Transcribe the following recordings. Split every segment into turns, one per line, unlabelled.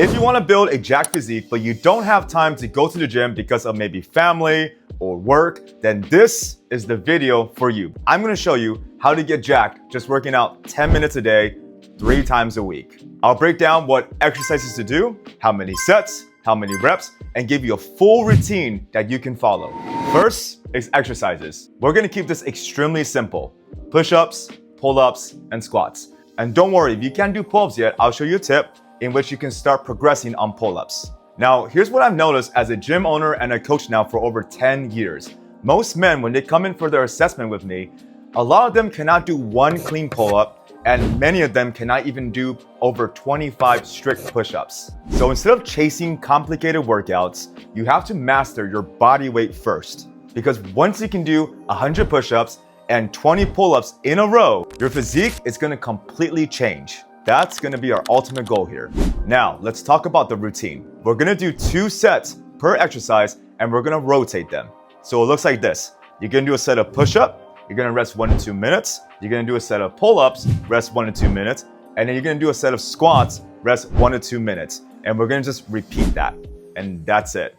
If you want to build a jacked physique, but you don't have time to go to the gym because of maybe family or work, then this is the video for you. I'm going to show you how to get jacked just working out 10 minutes a day, 3 times a week. I'll break down what exercises to do, how many sets, how many reps, and give you a full routine that you can follow. First is exercises. We're going to keep this extremely simple. Push-ups, pull-ups, and squats. And don't worry, if you can't do pull-ups yet, I'll show you a tip in which you can start progressing on pull-ups. Now, here's what I've noticed as a gym owner and a coach now for over 10 years. Most men, when they come in for their assessment with me, a lot of them cannot do 1 clean pull-up, and many of them cannot even do over 25 strict push-ups. So instead of chasing complicated workouts, you have to master your body weight first. Because once you can do 100 push-ups and 20 pull-ups in a row, your physique is gonna completely change. That's gonna be our ultimate goal here. Now, let's talk about the routine. We're gonna do 2 sets per exercise and we're gonna rotate them. So it looks like this. You're gonna do a set of push-up, you're gonna rest 1 to 2 minutes, you're gonna do a set of pull-ups, rest 1 to 2 minutes, and then you're gonna do a set of squats, rest 1 to 2 minutes. And we're gonna just repeat that. And that's it.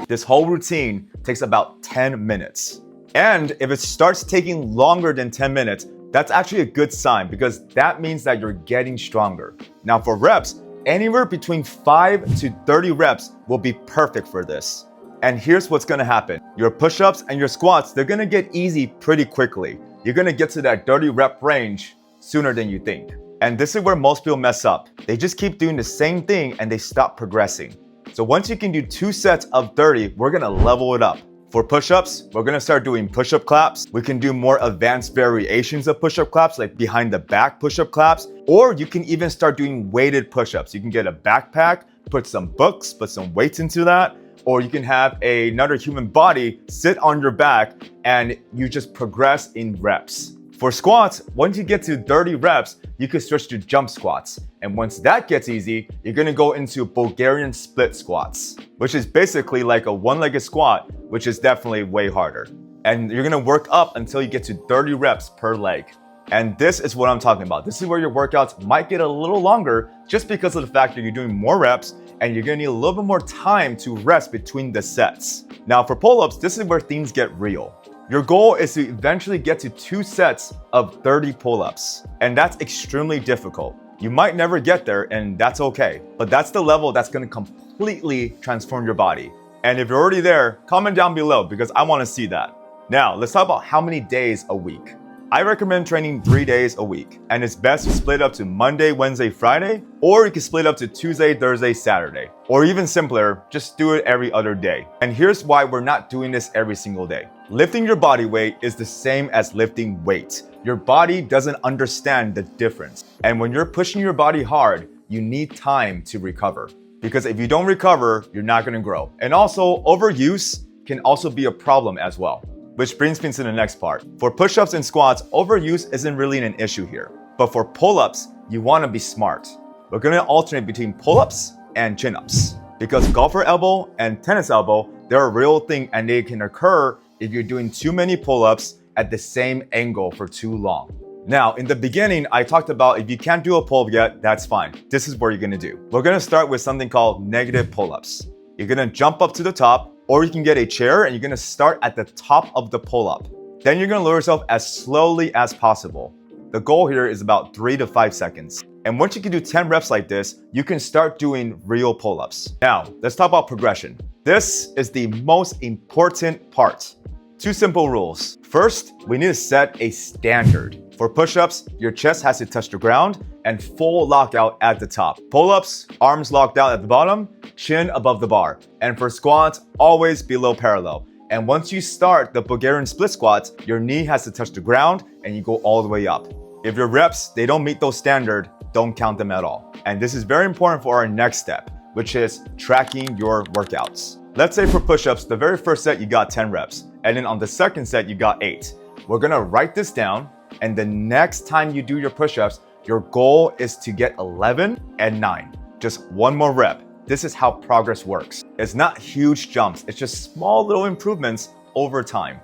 This whole routine takes about 10 minutes. And if it starts taking longer than 10 minutes, that's actually a good sign because that means that you're getting stronger. Now for reps, anywhere between 5 to 30 reps will be perfect for this. And here's what's gonna happen. Your push-ups and your squats, they're gonna get easy pretty quickly. You're gonna get to that 30 rep range sooner than you think. And this is where most people mess up. They just keep doing the same thing and they stop progressing. So once you can do 2 sets of 30, we're gonna level it up. For push-ups, we're gonna start doing push-up claps. We can do more advanced variations of push-up claps, like behind the back push-up claps, or you can even start doing weighted push-ups. You can get a backpack, put some books, put some weights into that, or you can have another human body sit on your back and you just progress in reps. For squats, once you get to 30 reps, you can switch to jump squats. And once that gets easy, you're gonna go into Bulgarian split squats, which is basically like a 1-legged squat, which is definitely way harder. And you're gonna work up until you get to 30 reps per leg. And this is what I'm talking about. This is where your workouts might get a little longer just because of the fact that you're doing more reps and you're gonna need a little bit more time to rest between the sets. Now for pull-ups, this is where things get real. Your goal is to eventually get to 2 sets of 30 pull-ups, and that's extremely difficult. You might never get there, and that's okay, but that's the level that's gonna completely transform your body. And if you're already there, comment down below because I wanna see that. Now, let's talk about how many days a week. I recommend training 3 days a week, and it's best to split up to Monday, Wednesday, Friday, or you can split up to Tuesday, Thursday, Saturday. Or even simpler, just do it every other day. And here's why we're not doing this every single day. Lifting your body weight is the same as lifting weight. Your body doesn't understand the difference. And when you're pushing your body hard, you need time to recover. Because if you don't recover, you're not gonna grow. And also, overuse can also be a problem as well. Which brings me to the next part. For push-ups and squats, overuse isn't really an issue here. But for pull-ups, you wanna be smart. We're gonna alternate between pull-ups and chin-ups. Because golfer elbow and tennis elbow, they're a real thing and they can occur if you're doing too many pull-ups at the same angle for too long. Now, in the beginning, I talked about if you can't do a pull-up yet, that's fine. This is what you're gonna do. We're gonna start with something called negative pull-ups. You're gonna jump up to the top, or you can get a chair and you're gonna start at the top of the pull-up. Then you're gonna lower yourself as slowly as possible. The goal here is about 3 to 5 seconds. And once you can do 10 reps like this, you can start doing real pull-ups. Now, let's talk about progression. This is the most important part. 2 simple rules. First, we need to set a standard. For push-ups, your chest has to touch the ground and full lockout at the top. Pull-ups, arms locked out at the bottom, chin above the bar. And for squats, always below parallel. And once you start the Bulgarian split squats, your knee has to touch the ground and you go all the way up. If your reps, they don't meet those standards, don't count them at all. And this is very important for our next step, which is tracking your workouts. Let's say for push-ups, the very first set you got 10 reps. And then on the second set, you got 8. We're gonna write this down. And the next time you do your push-ups, your goal is to get 11 and 9. Just 1 more rep. This is how progress works. It's not huge jumps. It's just small little improvements over time.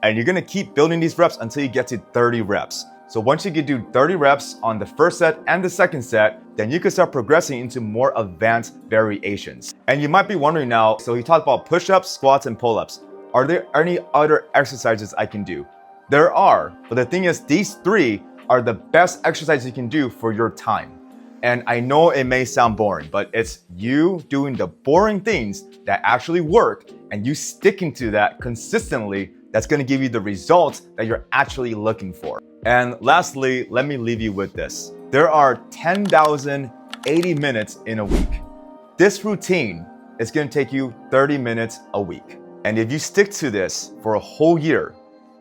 And you're gonna keep building these reps until you get to 30 reps. So once you can do 30 reps on the first set and the second set, then you can start progressing into more advanced variations. And you might be wondering now, so he talked about push-ups, squats, and pull-ups. Are there any other exercises I can do? There are, but the thing is, these 3 are the best exercises you can do for your time. And I know it may sound boring, but it's you doing the boring things that actually work and you sticking to that consistently that's gonna give you the results that you're actually looking for. And lastly, let me leave you with this. There are 10,080 minutes in a week. This routine is gonna take you 30 minutes a week. And if you stick to this for a whole year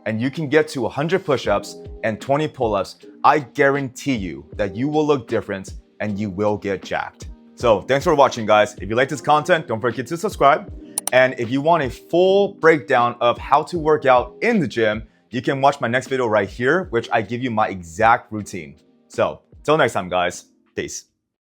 and you can get to 100 push-ups and 20 pull-ups, I guarantee you that you will look different and you will get jacked. So thanks for watching, guys. If you like this content, don't forget to subscribe. And if you want a full breakdown of how to work out in the gym, you can watch my next video right here, which I give you my exact routine. So till next time, guys, peace.